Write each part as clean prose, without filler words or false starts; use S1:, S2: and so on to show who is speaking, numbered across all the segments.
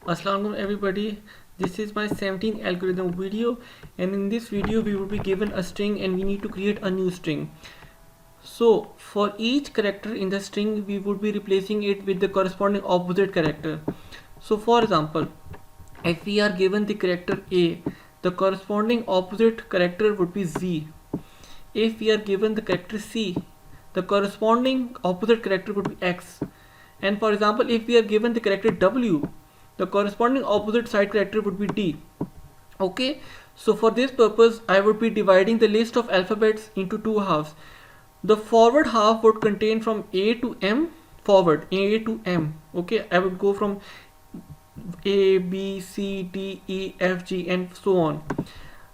S1: Assalamualaikum everybody, this is my 17th algorithm video, and in this video we will be given a string and we need to create a new string. So for each character in the string we would be replacing it with the corresponding opposite character. So for example, if we are given the character A, the corresponding opposite character would be Z. If we are given the character C, the corresponding opposite character would be X. And for example, if we are given the character W, the corresponding opposite side character would be D. Okay, so for this purpose I would be dividing the list of alphabets into two halves. The forward half would contain from A to M, forward A to M. Okay, I would go from A, B, C, D, E, F, G and so on.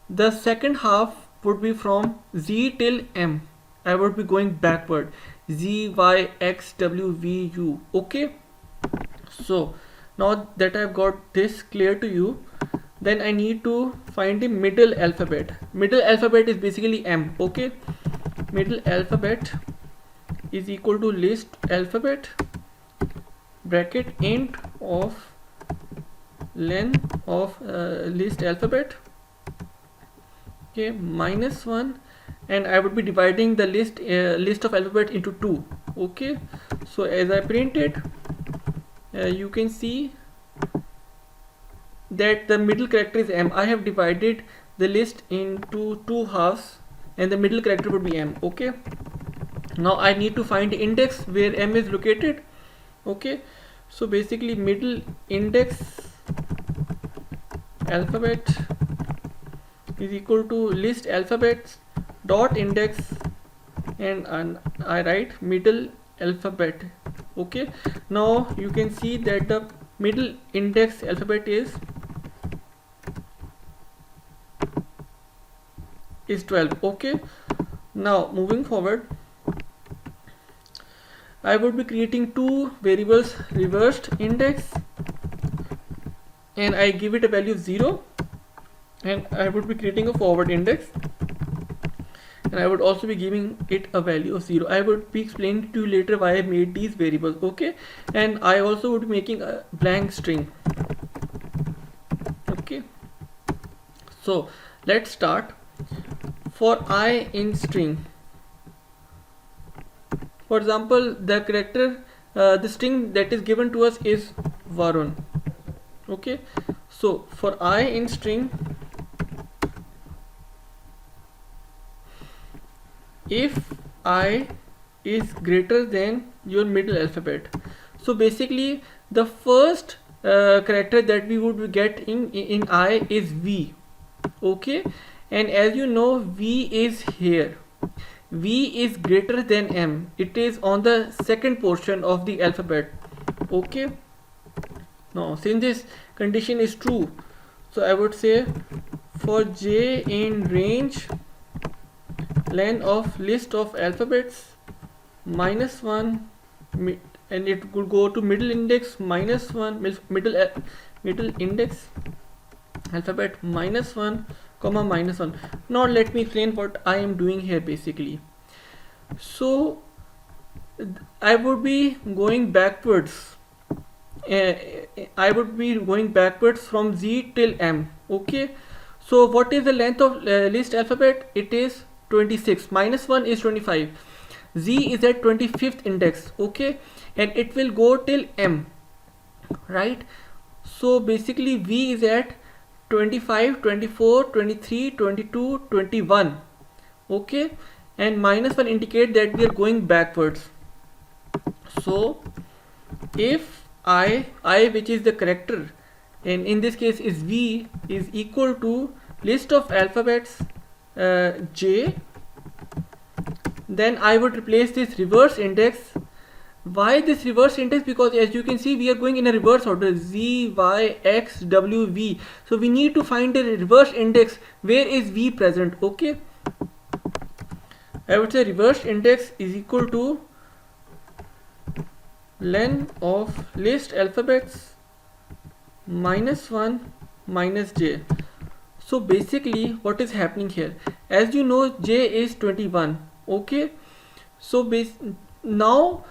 S1: The second half would be from Z till M. I would be going backward, Z, Y, X, W, V, U. Okay, so now that I've got this clear to you, then I need to find the middle alphabet. Middle alphabet is basically M. Okay, middle alphabet is equal to list alphabet bracket int of len of list alphabet, okay, -1, and I would be dividing the list of alphabet into two. Okay, so as I print it, you can see that the middle character is M. I have divided the list into two halves and the middle character would be M. Okay, now I need to find the index where M is located. Okay, so basically middle index alphabet is equal to list alphabets dot index, and I write middle alphabet. Okay, now you can see that the middle index alphabet is 12. Okay, now moving forward, I would be creating two variables, reversed index, and I give it a value of 0, and I would be creating a forward index and I would also be giving it a value of 0. I would be explaining to you later why I made these variables. Okay, and I also would be making a blank string. Okay, so let's start. For I in string, for example, the character, the string that is given to us is Varun. Okay, so for I in string, if I is greater than your middle alphabet, so basically the first character that we would get in I is V. Okay, and as you know, V is here. V is greater than M. It is on the second portion of the alphabet. Okay, now since this condition is true, so I would say for J in range len of list of alphabets -1, and it could go to middle index -1, middle index alphabet -1 comma -1. Now let me explain what I am doing here basically. So I would be going backwards. I would be going backwards from Z till M. Okay, so what is the length of list alphabet? It is 26. -1 is 25. Z is at 25th index. Okay, and it will go till M, right? So basically V is at 25, 24, 23, 22, 21. Okay, and -1 indicate that we are going backwards. So if I which is the character, and in this case is V, is equal to list of alphabets J, then I would replace this reverse index. Why this reverse index? Because as you can see, we are going in a reverse order, Z, Y, X, W, V. So we need to find the reverse index. Where is V present? Okay, I would say reverse index is equal to len of list alphabets -1 minus J. So basically what is happening here, as you know, J is 21. Okay, so now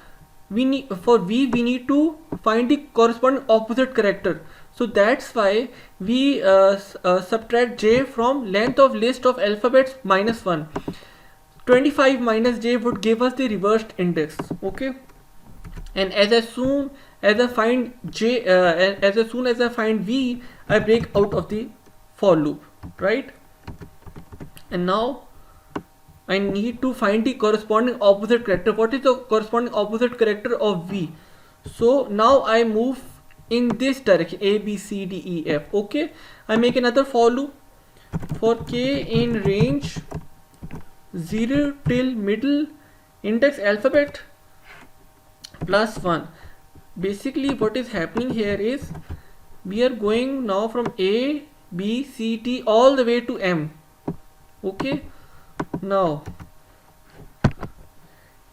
S1: for v we need to find the corresponding opposite character. So that's why we subtract j from length of list of alphabets minus 1. 25 minus j would give us the reversed index. Okay, and as soon as I find j as soon as I find v, I break out of the for loop, right? And now I need to find the corresponding opposite character. What is the corresponding opposite character of v? So now I move in this direction, a b c d e f. Okay, I make another for loop for k in range 0 till middle index alphabet plus 1. Basically what is happening here is we are going now from a b c d all the way to m. Okay, now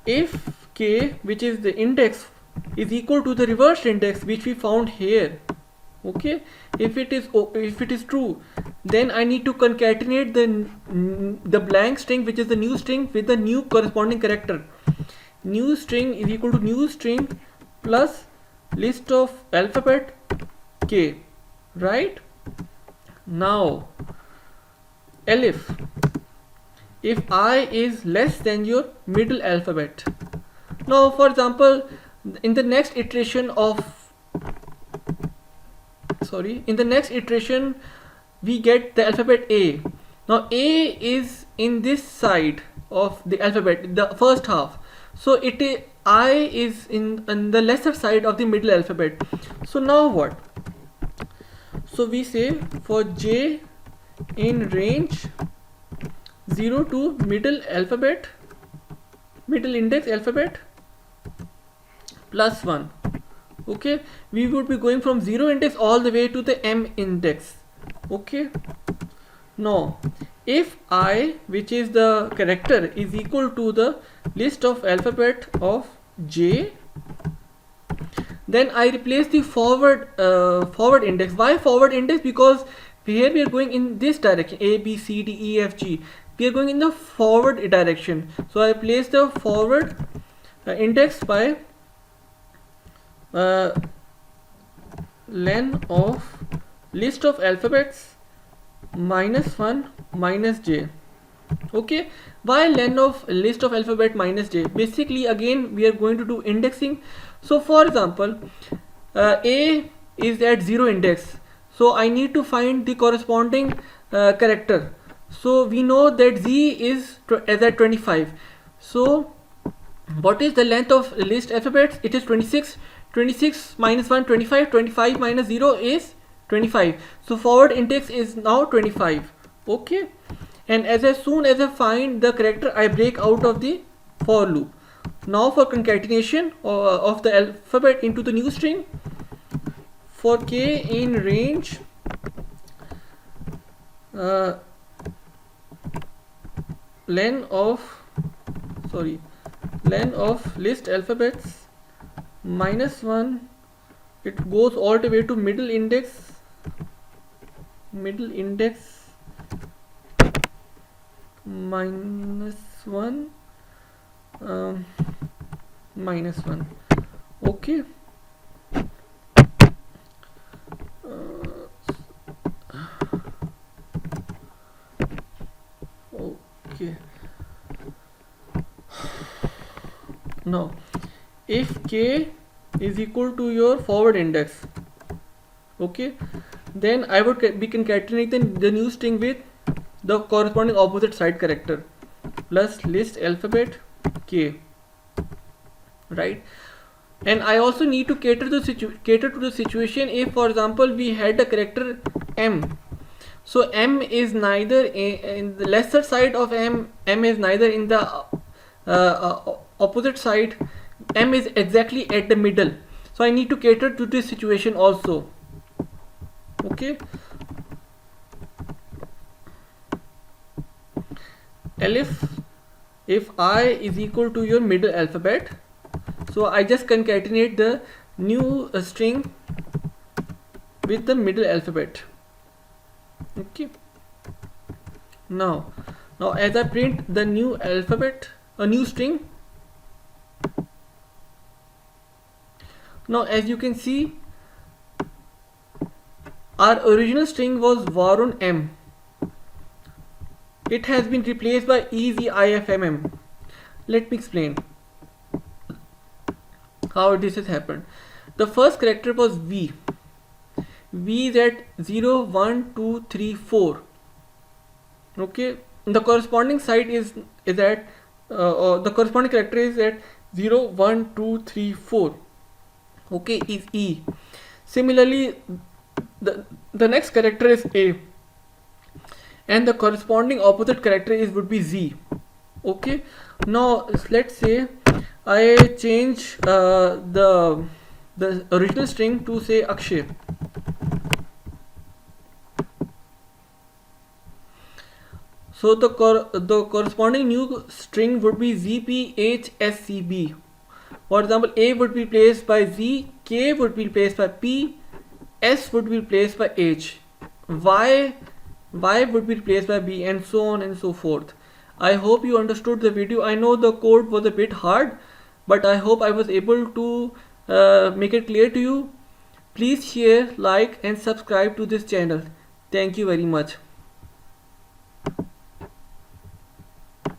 S1: if k, which is the index, is equal to the reversed index which we found here, okay, if it is true, then I need to concatenate the blank string, which is the new string, with the new corresponding character. New string is equal to new string plus list of alphabet k, right? Now elif, if I is less than your middle alphabet. Now for example, in the next iteration we get the alphabet a. Now a is in this side of the alphabet, the first half, so I is in the lesser side of the middle alphabet. So now what? So we say for j in range 0 to middle index alphabet plus 1. Okay, we would be going from 0 index all the way to the m index. Okay, now if I, which is the character, is equal to the list of alphabet of j, then I replace the forward index. Why forward index? Because here we are going in this direction, a b c d e f g, we are going in the forward direction. So I place the forward index by len of list of alphabets minus 1 minus j. Okay, why len of list of alphabet minus j? Basically again we are going to do indexing. So for example, a is at 0 index, so I need to find the corresponding character. So we know that z is at 25. So what is the length of list alphabets? It is 26. 26 minus 1, 25. 25 minus 0 is 25. So forward index is now 25. Okay, and as soon as I find the character, I break out of the for loop. Now for concatenation of the alphabet into the new string, for k in range len of list alphabets minus 1, it goes all the way to middle index minus 1 minus 1. Okay, okay. Now if k is equal to your forward index, okay, then I would be concatenating the new string with the corresponding opposite side character plus list alphabet k, right? And I also need to cater to the situation if, for example, we had a character m. So m is neither in the lesser side of m is neither in the opposite side, m is exactly at the middle. So I need to cater to this situation also. Okay, elif, if I is equal to your middle alphabet, so I just concatenate the new string with the middle alphabet. Okay, now as I print the new alphabet, a new string, Now as you can see, our original string was Varun M. It has been replaced by EZIFMM. Let me explain how this has happened. The first character was V. V is at 0, 1, 2, 3, 4. Okay, the corresponding site is at the corresponding character is at 0, 1, 2, 3, 4. Okay, is E. Similarly, the next character is A, and the corresponding opposite character is would be Z. Okay, now let's say I change the original string to say Akshay. So the corresponding new string would be ZPHSCB. For example, A would be replaced by Z, K would be replaced by P, S would be replaced by H, Y would be replaced by B, and so on and so forth. I hope you understood the video. I know the code was a bit hard, but I hope I was able to make it clear to you. Please share, like and subscribe to this channel. Thank you very much.